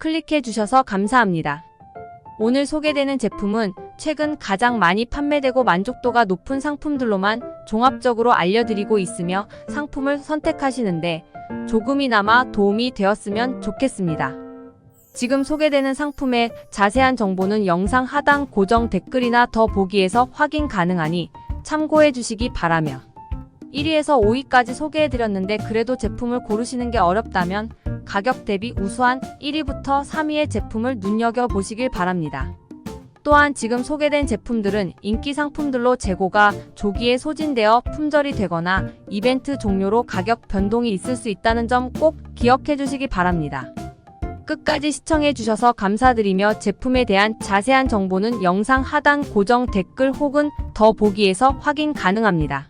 클릭해 주셔서 감사합니다. 오늘 소개되는 제품은 최근 가장 많이 판매되고 만족도가 높은 상품들로만 종합적으로 알려드리고 있으며 상품을 선택하시는데 조금이나마 도움이 되었으면 좋겠습니다. 지금 소개되는 상품의 자세한 정보는 영상 하단 고정 댓글이나 더보기에서 확인 가능하니 참고해 주시기 바라며 1위에서 5위까지 소개해드렸는데 그래도 제품을 고르시는 게 어렵다면 가격 대비 우수한 1위부터 3위의 제품을 눈여겨보시길 바랍니다. 또한 지금 소개된 제품들은 인기 상품들로 재고가 조기에 소진되어 품절이 되거나 이벤트 종료로 가격 변동이 있을 수 있다는 점 꼭 기억해 주시기 바랍니다. 끝까지 시청해 주셔서 감사드리며 제품에 대한 자세한 정보는 영상 하단 고정 댓글 혹은 더보기에서 확인 가능합니다.